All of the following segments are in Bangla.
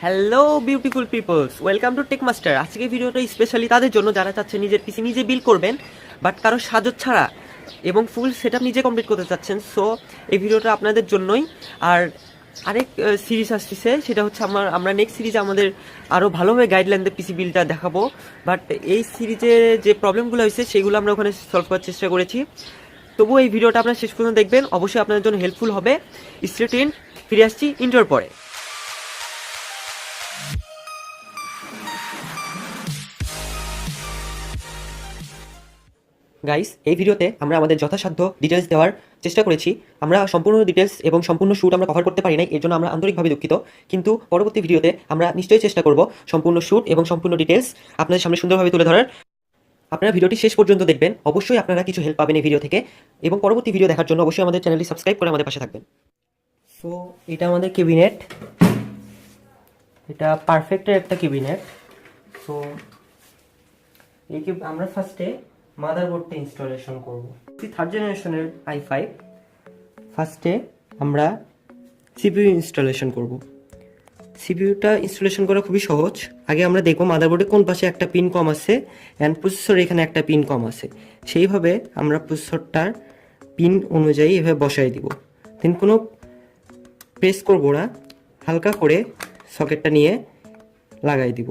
Hello beautiful peoples, welcome to Tech Master. আজকে ভিডিওটা স্পেশালি তাদের জন্য যারা চাচ্ছে নিজের পিসি নিজে বিল্ড করবেন বাট কারো সাজত ছাড়া এবং ফুল সেটআপ নিজে কমপ্লিট করতে চাচ্ছেন। সো এই ভিডিওটা আপনাদের জন্যই। আর আরেক সিরিজ আসতেছে, সেটা হচ্ছে আমরা নেক্সট সিরিজে আমাদের আরও ভালোভাবে গাইডলাইন দিয়ে পিসি বিল্ডটা দেখাবো। বাট এই সিরিজে যে প্রবলেমগুলো হয়েছে সেগুলো আমরা ওখানে সলভ করার চেষ্টা করেছি। তবুও এই ভিডিওটা আপনারা শেষ পর্যন্ত দেখবেন, অবশ্যই আপনাদের জন্য হেল্পফুল হবে। স্টে টিউনড, ফিরে আসছি ইন্টার পরে। গাইস, এই ভিডিওতে আমরা আমাদের যথাসাধ্য ডিটেলস দেওয়ার চেষ্টা করেছি। আমরা সম্পূর্ণ ডিটেলস এবং সম্পূর্ণ শ্যুট আমরা কভার করতে পারি নাই, এর জন্য আমরা আন্তরিকভাবে দুঃখিত। কিন্তু পরবর্তী ভিডিওতে আমরা নিশ্চয়ই চেষ্টা করব সম্পূর্ণ শ্যুট এবং সম্পূর্ণ ডিটেলস আপনাদের সামনে সুন্দরভাবে তুলে ধরার। আপনারা ভিডিওটি শেষ পর্যন্ত দেখবেন, অবশ্যই আপনারা কিছু হেল্প পাবেন এই ভিডিও থেকে। এবং পরবর্তী ভিডিও দেখার জন্য অবশ্যই আমাদের চ্যানেলটি সাবস্ক্রাইব করে আমাদের পাশে থাকবেন। সো এটা আমাদের ক্যাবিনেট, এটা পারফেক্টের একটা ক্যাবিনেট। সো এই আমরা ফার্স্টে মাদারবোর্ডটা ইনস্টলেশন করব। থার্ড জেনারেশনের i5 ফার্স্টে আমরা সিপিইউ ইনস্টলেশন করব। সিপিইউটা ইনস্টলেশন করা খুবই সহজ। আগে আমরা দেখব মাদারবোর্ডে কোন পাশে একটা পিন কম আছে অ্যান্ড প্রসেসরে এখানে একটা পিন কম আছে, সেইভাবে আমরা প্রসেসরটার পিন অনুযায়ী এভাবে বসাই দিব। দেন কোনো প্রেস করব না, হালকা করে সকেটটা নিয়ে লাগাই দিব।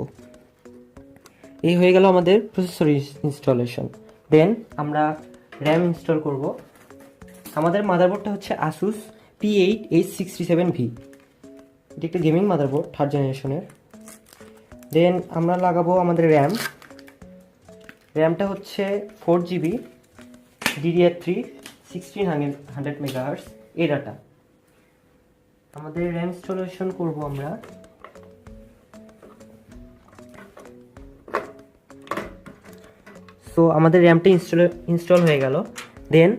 এই হয়ে গেল আমাদের প্রসেসর ইনস্টলেশন। দেন আমরা র্যাম ইনস্টল করব। আমাদের মাদারবোর্ডটা হচ্ছে আসুস P8H67V। এটা একটা গেমিং মাদারবোর্ড থার্ড জেনারেশনের। দেন আমরা লাগাবো আমাদের র্যামটা হচ্ছে 4GB DDR3 1600 MHz এই ডাটা। আমাদের র্যাম ইনস্টলেশন করব আমরা। তো আমাদের র্যামটা ইনস্টল হয়ে গেল। দেন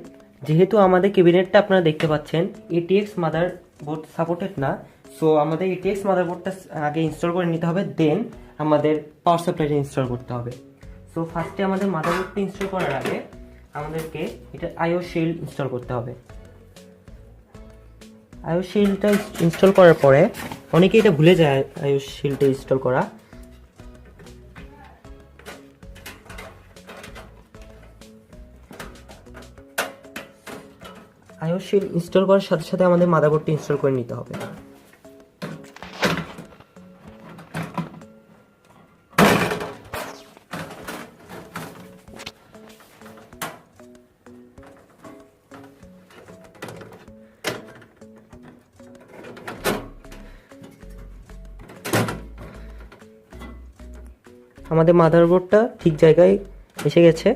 যেহেতু আমাদের ক্যাবিনেটটা আপনারা দেখতে পাচ্ছেন ATX মাদারবোর্ড সাপোর্টেড না, সো আমাদের ATX মাদারবোর্ডটা আগে ইনস্টল করে নিতে হবে। দেন আমাদের পাওয়ার সাপ্লাইটা ইনস্টল করতে হবে। সো ফার্স্টে আমাদের মাদারবোর্ডটা ইনস্টল করার আগে আমাদেরকে এটা IO শিল্ড ইনস্টল করতে হবে। IO শিল্ডটা ইনস্টল করার পরে অনেকে এটা ভুলে যায় IO শিল্ডটা ইনস্টল করা। IO শিল্ড ইনস্টল করার সাথে সাথে আমাদের মাদারবোর্ডটা ইনস্টল করে নিতে হবে। আমাদের মাদারবোর্ডটা ঠিক জায়গায় এসে গেছে,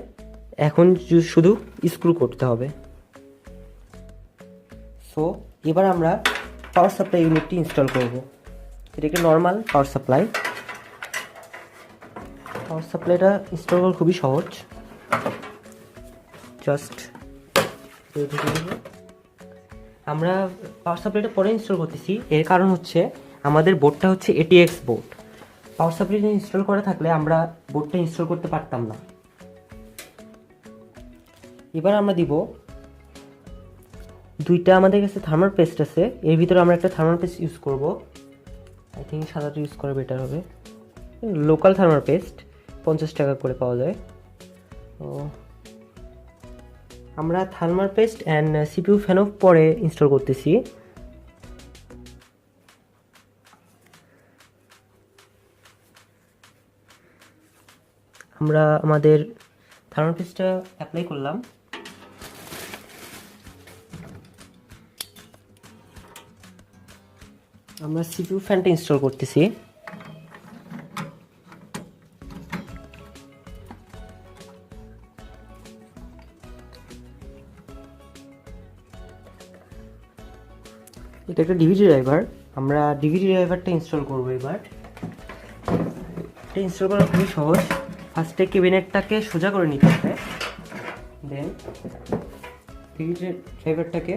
এখন শুধু স্ক্রু করতে হবে। সো এবার আমরা পাওয়ার সাপ্লাই ইউনিটটি ইনস্টল করব। এটা একটা নর্মাল পাওয়ার সাপ্লাই। পাওয়ার সাপ্লাইটা ইনস্টল করা খুবই সহজ। জাস্ট আমরা পাওয়ার সাপ্লাইটা পরে ইনস্টল করতেছি, এর কারণ হচ্ছে আমাদের বোর্ডটা হচ্ছে ATX বোর্ড। পাওয়ার সাপ্লাইটা ইনস্টল করা থাকলে আমরা বোর্ডটা ইনস্টল করতে পারতাম না। এবার আমরা দিব দুইটা, আমাদের কাছে থার্মাল পেস্ট আছে, এর ভিতরে আমরা একটা থার্মাল পেস্ট ইউজ করব। আই থিঙ্ক সাদাটা ইউজ করা বেটার হবে। লোকাল থার্মাল পেস্ট 50 টাকা করে পাওয়া যায়। তো আমরা থার্মাল পেস্ট অ্যান্ড CPU ফ্যানও পরে ইনস্টল করতেছি। আমরা আমাদের থার্মাল পেস্টটা অ্যাপ্লাই করলাম। আমরা CPU ফ্যানটা ইনস্টল করতেছি। এটা একটা ডিভিডি ড্রাইভার, আমরা ডিভিডি ড্রাইভারটা ইনস্টল করব। এবার এটা ইনস্টল করা খুবই সহজ। ফার্স্টে ক্যাবিনেটটাকে সোজা করে নিতে হবে, দেন ডিভিডি ড্রাইভারটাকে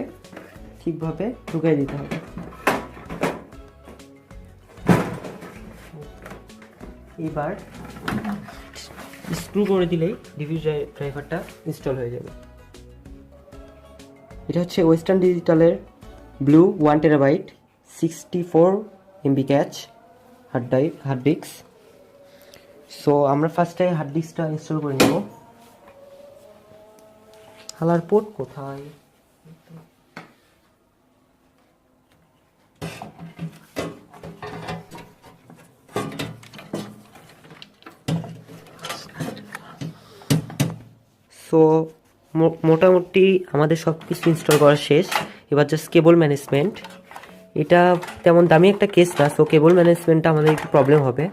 ঠিকভাবে ঢুকিয়ে দিতে হবে। এবার স্ক্রু করে দিলেই ডিভিডি ড্রাইভারটা ইনস্টল হয়ে যাবে। এটা হচ্ছে ওয়েস্টার্ন ডিজিটালের blue 1 TB 64 MB cache. Hard disk. So আমরা ফার্স্টে হার্ড ডিস্কটা ইনস্টল করে নেব। হালার পোর্ট কোথায়? সো মোটামুটি আমাদের সব কিছু ইনস্টল করা শেষ। এবার জাস্ট কেবল ম্যানেজমেন্ট। এটা তেমন দামি একটা কেস না, সো কেবল ম্যানেজমেন্টটা আমাদের একটু প্রবলেম হবে।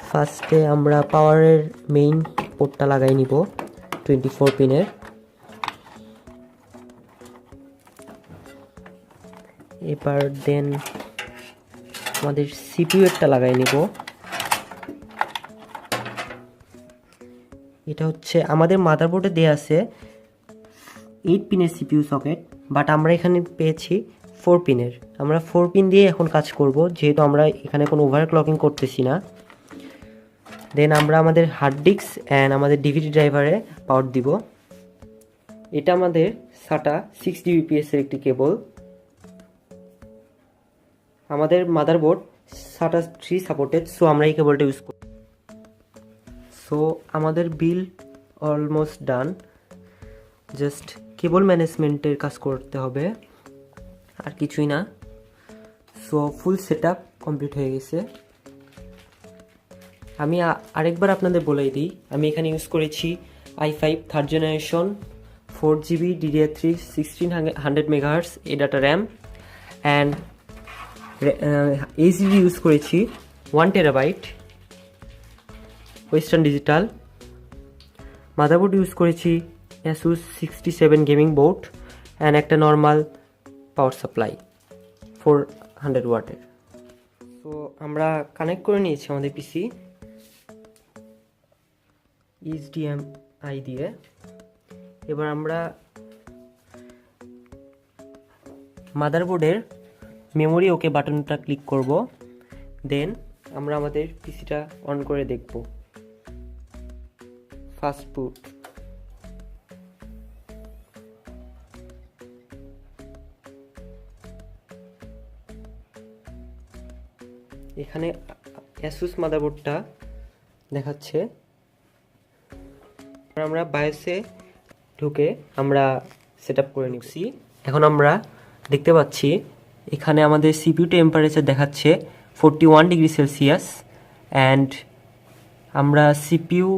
ফার্স্টে আমরা পাওয়ারের মেইন পোর্টটা লাগাই নিব 24 পিনের। এবার দেন আমাদের সিপিইউ এরটা লাগাই নিব। এটা হচ্ছে আমাদের মাদারবোর্ডে দেয়া আছে 8 পিনের সিপিইউ সকেট, বাট আমরা এখানে পেয়েছি 4 পিনের। আমরা 4 পিন দিয়ে এখন কাজ করব, যেহেতু আমরা এখানে কোনো ওভারক্লকিং করতেছি না। দেন আমরা আমাদের হার্ড ডিস্ক অ্যান্ড আমাদের ডিভিডি ড্রাইভারে পাওয়ার দিব। এটা আমাদের SATA 6 Gbps এর একটি কেবল। আমাদের মাদারবোর্ড SATA 3 সাপোর্টেড, সো আমরা এই কেবলটা ইউজ করব। সো আমাদের বিল অলমোস্ট ডান, জাস্ট কেবল ম্যানেজমেন্টের কাজ করতে হবে, আর কিছুই না। সো ফুল সেটআপ কমপ্লিট হয়ে গেছে। আমি আরেকবার আপনাদের বলেই দিই, আমি এখানে ইউজ করেছি i5 third generation 4GB DDR3 1600 MHz A data RAM, and HDD use করেছি 1 TB western digital. Motherboard use করেছি ASUS 67 গেমিং বোর্ড, অ্যান্ড একটা নর্মাল পাওয়ার সাপ্লাই 400 ওয়াটের। তো আমরা কানেক্ট করে নিয়েছি আমাদের পিসি HDMI দিয়ে। এবার আমরা মাদারবোর্ডের মেমোরি ওকে বাটনটা ক্লিক করব, দেন আমরা আমাদের পিসিটা অন করে দেখব। ফাস্ট বুট। এখানে ASUS মাদারবোর্ডটা দেখাচ্ছে। আমরা বায়োসে ঢুকে আমরা সেটআপ করে নিচ্ছি। এখন আমরা দেখতে পাচ্ছি এখানে আমাদের সিপিইউ টেম্পারেচার দেখাচ্ছে 41 ডিগ্রি সেলসিয়াস, অ্যান্ড আমরা সিপিইউ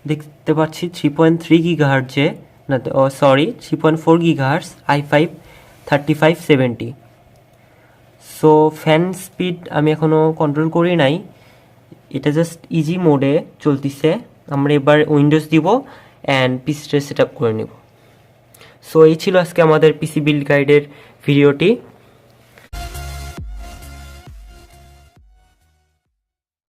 দেখতে পাচ্ছি 3.3 গিগাহার্টজে, না sorry 3.4 gigahertz i5 3570। So fan speed আমি এখনও কন্ট্রোল করি নাই, এটা জাস্ট ইজি মোডে চলতেছে। আমরা এবার উইন্ডোজ দিব অ্যান্ড পিসিটা সেট আপ করে নেব। সো এই ছিল আজকে আমাদের পিসি বিল্ড গাইডের ভিডিওটি।